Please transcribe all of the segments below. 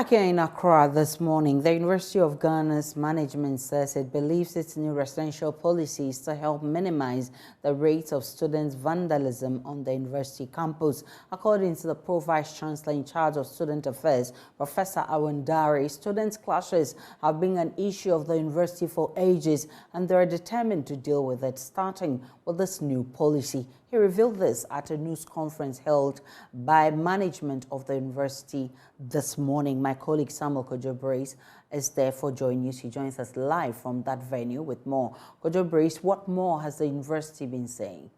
Back here in Accra this morning, the University of Ghana's management says it believes its new residential policies to help minimize the rate of student vandalism on the university campus. According to the Pro-Vice Chancellor in charge of Student Affairs, Professor Awandare, student clashes have been an issue of the university for ages, and they are determined to deal with it, starting with this new policy. He revealed this at a news conference held by management of the university this morning. My colleague Samuel Kojo is there for Joy News. He joins us live from that venue with more. Kojo, what more has the university been saying?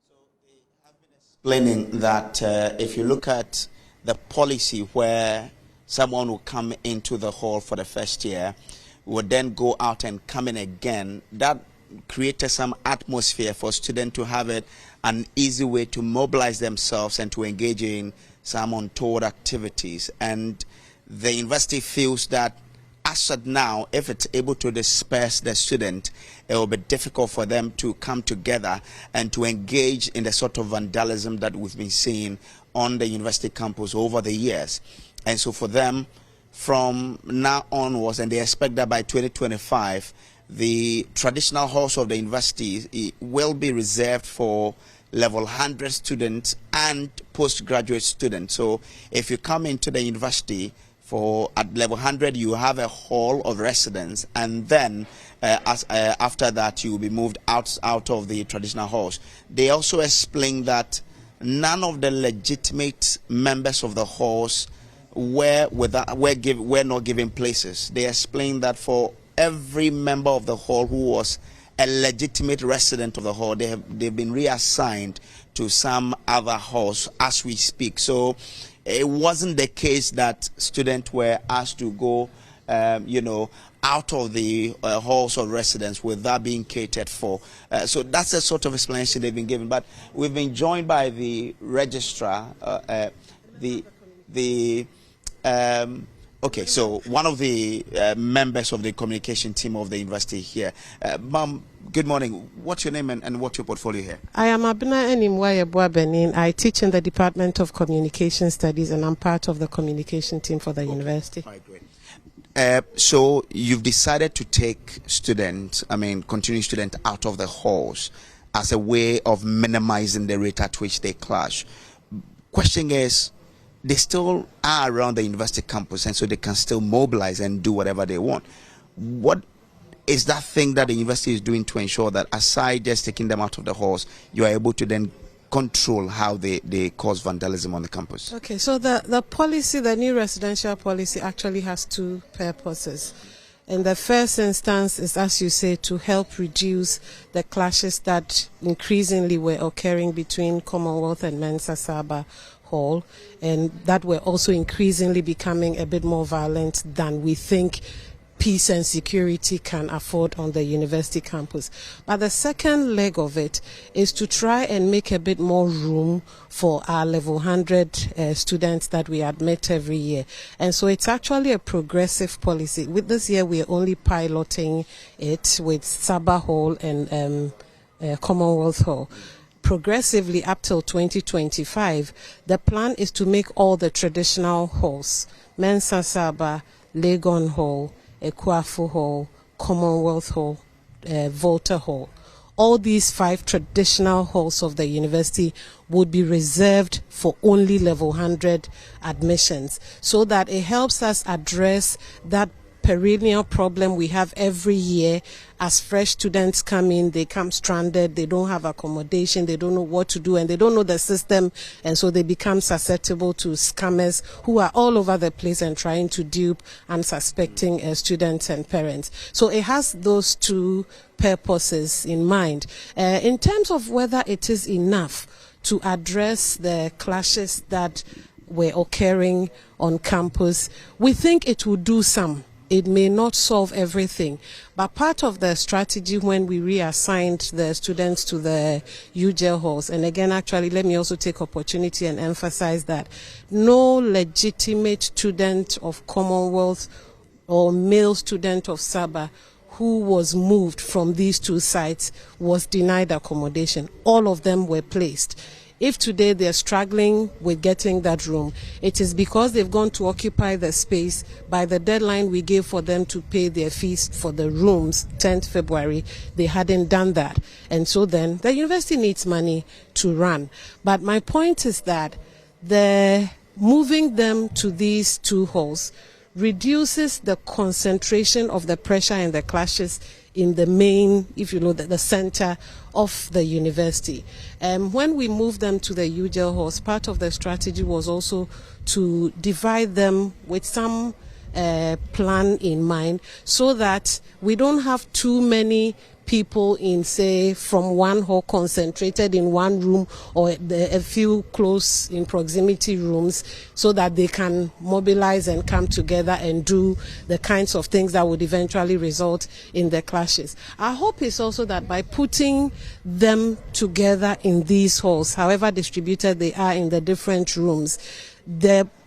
So they have been explaining that if you look at the policy where someone will come into the hall for the first year, would then go out and come in again, that created some atmosphere for students to have an easy way to mobilize themselves and to engage in some untoward activities. And the university feels that as of now, if it's able to disperse the student, it will be difficult for them to come together and to engage in the sort of vandalism that we've been seeing on the university campus over the years. And so for them, from now onwards, and they expect that by 2025, the traditional halls of the university will be reserved for level 100 students and postgraduate students. So if you come into the university at level 100, you have a hall of residence, and then after that, you will be moved out of the traditional halls. They also explain that none of the legitimate members of the halls were not given places. They explained that for every member of the hall who was a legitimate resident of the hall, they've been reassigned to some other halls as we speak. So it wasn't the case that students were asked to go, out of the halls of residence without being catered for. So that's the sort of explanation they've been given. But we've been joined by the registrar, okay, so one of the members of the communication team of the university here. Ma'am, good morning. What's your name and what's your portfolio here? I am Abna Enimwayebwa Benin. I teach in the Department of Communication Studies, and I'm part of the communication team for the university. All right, great. So you've decided to take continuing students out of the halls as a way of minimizing the rate at which they clash. Question is, they still are around the university campus, and so they can still mobilize and do whatever they want. What is that thing that the university is doing to ensure that, aside just taking them out of the halls, you are able to then control how they cause vandalism on the campus? Okay, so the policy, the new residential policy, actually has two purposes. In the first instance is, as you say, to help reduce the clashes that increasingly were occurring between Commonwealth and Mensa Saba Hall, and that were also increasingly becoming a bit more violent than we think peace and security can afford on the university campus. But the second leg of it is to try and make a bit more room for our level 100 students that we admit every year. And so it's actually a progressive policy. With this year, we are only piloting it with Saba Hall and Commonwealth Hall. Progressively up till 2025, the plan is to make all the traditional halls, Mensa Saba, Legon Hall, Ekwafu Hall, Commonwealth Hall, Volta Hall, all these 5 traditional halls of the university would be reserved for only level 100 admissions, so that it helps us address that perennial problem we have every year. As fresh students come in, they come stranded, they don't have accommodation, they don't know what to do, and they don't know the system, and so they become susceptible to scammers who are all over the place and trying to dupe unsuspecting students and parents. So it has those two purposes in mind. In terms of whether it is enough to address the clashes that were occurring on campus, we think it will do some. It may not solve everything, but part of the strategy when we reassigned the students to the UGL halls, and again, actually, let me also take opportunity and emphasize that no legitimate student of Commonwealth or male student of Saba who was moved from these two sites was denied accommodation. All of them were placed. If today they're struggling with getting that room, it is because they've gone to occupy the space by the deadline we gave for them to pay their fees for the rooms, 10th February. They hadn't done that. And so then the university needs money to run. But my point is that the moving them to these two halls reduces the concentration of the pressure and the clashes in the main, if you know, the center of the university. When we moved them to the UGL halls, part of the strategy was also to divide them with some plan in mind, so that we don't have too many people in, say, from one hall concentrated in one room, or a few close in proximity rooms, so that they can mobilize and come together and do the kinds of things that would eventually result in the clashes. Our hope is also that by putting them together in these halls, however distributed they are in the different rooms,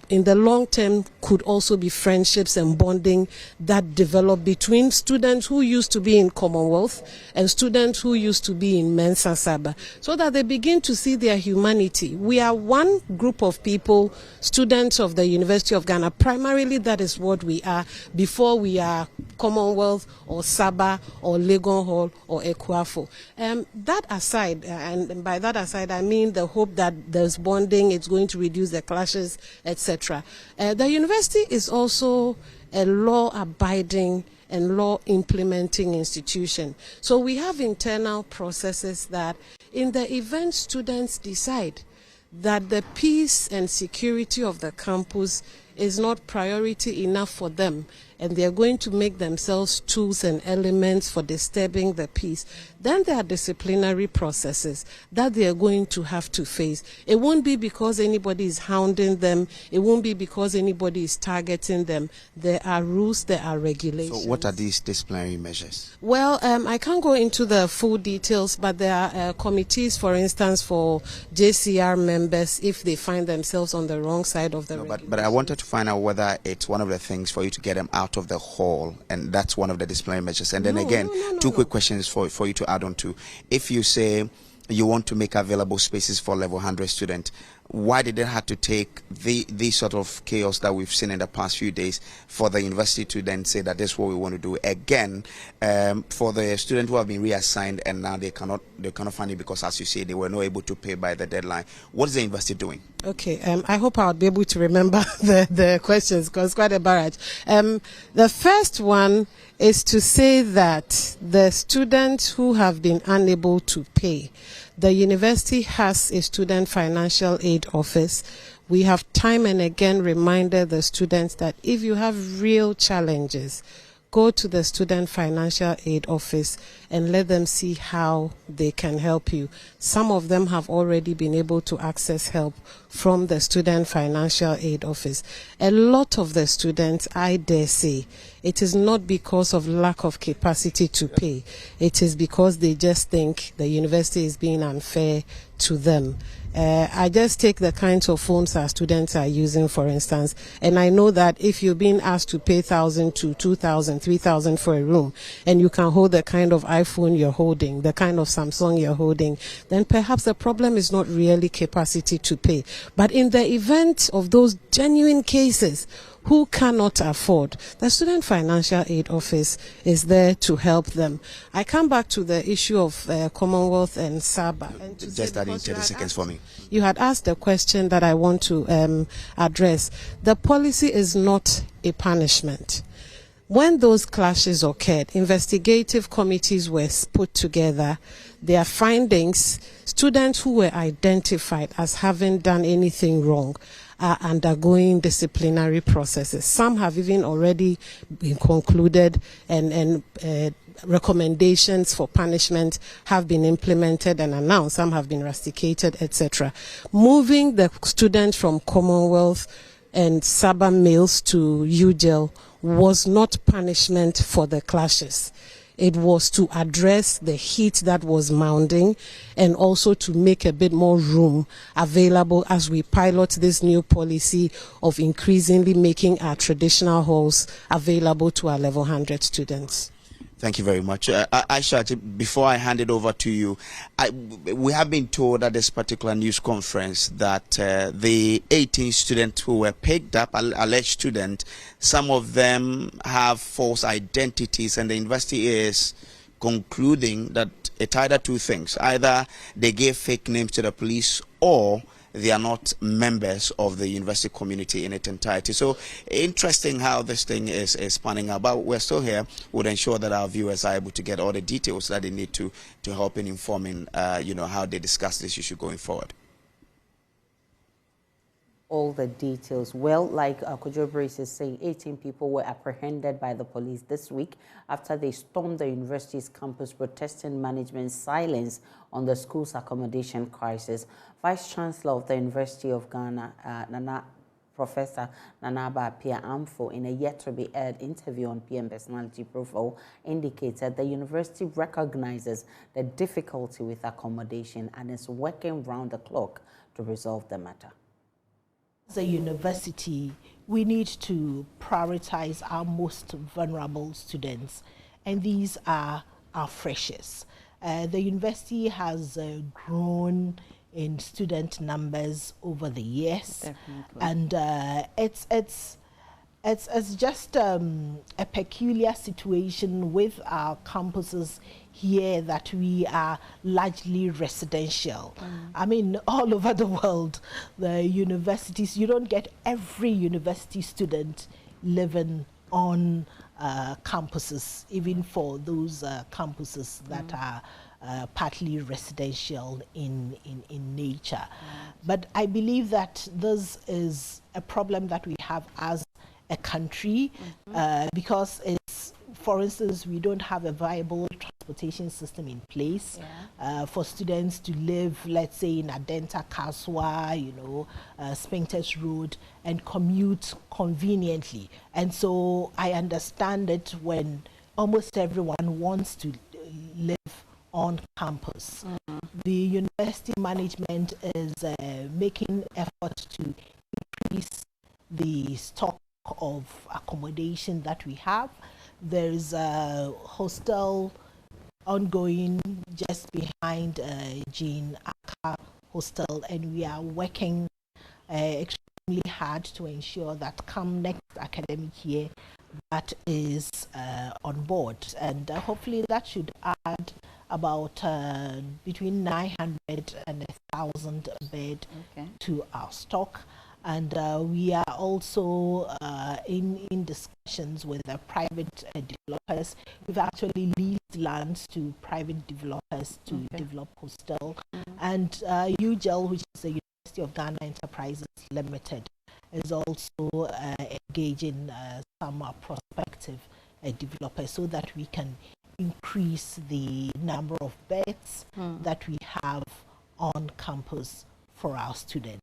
in the long term could also be friendships and bonding that develop between students who used to be in Commonwealth and students who used to be in Mensa Saba, so that they begin to see their humanity. We are one group of people, students of the University of Ghana. Primarily that is what we are, before we are Commonwealth or Saba or Legon Hall or Ekwafo. That aside, and by that aside I mean the hope that there's bonding, it's going to reduce the clashes, etc. The university is also a law-abiding and law-implementing institution. So we have internal processes that in the event students decide that the peace and security of the campus is not priority enough for them, and they are going to make themselves tools and elements for disturbing the peace, then there are disciplinary processes that they are going to have to face. It won't be because anybody is hounding them. It won't be because anybody is targeting them. There are rules, there are regulations. So what are these disciplinary measures? Well, I can't go into the full details, but there are committees, for instance, for JCR members if they find themselves on the wrong side of the regulation. But I wanted to find out whether it's one of the things for you to get them out of the hall, and that's one of the disciplinary measures. And then two quick questions for you to add on to. If you say you want to make available spaces for level 100 students, why did it have to take the sort of chaos that we've seen in the past few days for the university to then say that this is what we want to do again, for the students who have been reassigned and now they cannot find it because, as you say, they were not able to pay by the deadline? What is the university doing? Okay, I hope I'll be able to remember the questions, because it's quite a barrage. The first one is to say that the students who have been unable to pay, the university has a student financial aid office. We have time and again reminded the students that if you have real challenges, go to the student financial aid office and let them see how they can help you. Some of them have already been able to access help from the student financial aid office. A lot of the students, I dare say, it is not because of lack of capacity to pay. It is because they just think the university is being unfair to them. I just take the kinds of phones our students are using, for instance, and I know that if you're being asked to pay 1,000 to 2,000, 3,000 for a room, and you can hold the kind of iPhone you're holding, the kind of Samsung you're holding, then perhaps the problem is not really capacity to pay. But in the event of those genuine cases, who cannot afford, the Student Financial Aid Office is there to help them. I come back to the issue of Commonwealth and Saba. And just add in 30 seconds for me. You had asked a question that I want to address. The policy is not a punishment. When those clashes occurred, investigative committees were put together. Their findings, students who were identified as having done anything wrong are undergoing disciplinary processes. Some have even already been concluded, and recommendations for punishment have been implemented and announced. Some have been rusticated, etc. Moving the students from Commonwealth and Saba males to UGL was not punishment for the clashes. It was to address the heat that was mounting and also to make a bit more room available as we pilot this new policy of increasingly making our traditional halls available to our level 100 students. Thank you very much. Aisha, before I hand it over to you, we have been told at this particular news conference that the 18 students who were picked up, alleged students, some of them have false identities, and the university is concluding that it's either two things. Either they gave fake names to the police, or they are not members of the university community in its entirety. So interesting how this thing is panning out. But we're still here. We'll ensure that our viewers are able to get all the details that they need to help in informing, how they discuss this issue going forward. All the details. Well, like Kojo Brace is saying, 18 people were apprehended by the police this week after they stormed the university's campus protesting management's silence on the school's accommodation crisis. Vice Chancellor of the University of Ghana, Professor Nanaba Appiah-Amfo, in a yet-to-be-aired interview on PM Personality Profile, indicated the university recognizes the difficulty with accommodation and is working round the clock to resolve the matter. As a university, we need to prioritize our most vulnerable students, and these are our freshers. The university has grown in student numbers over the years. Definitely. And it's just a peculiar situation with our campuses here that we are largely residential. I mean, all over the world, the universities, you don't get every university student living on campuses, even for those campuses that are partly residential in nature. But I believe that this is a problem that we have as a country, because it's, for instance, we don't have a viable transportation system in place for students to live, let's say, in Adenta, Kaswa, Spintex Road, and commute conveniently. And so I understand it when almost everyone wants to live on campus. The university management is making efforts to increase the stock of accommodation that we have. There is a hostel ongoing just behind Jean Aka Hostel, and we are working extremely hard to ensure that come next academic year, that is on board, and hopefully that should add about between 900 and 1,000 bed to our stock. And we are also in discussions with the private developers. We've actually leased lands to private developers to develop hostel. And UGEL, which is the University of Ghana Enterprises Limited, is also engaging some prospective developers so that we can increase the number of beds that we have on campus for our students.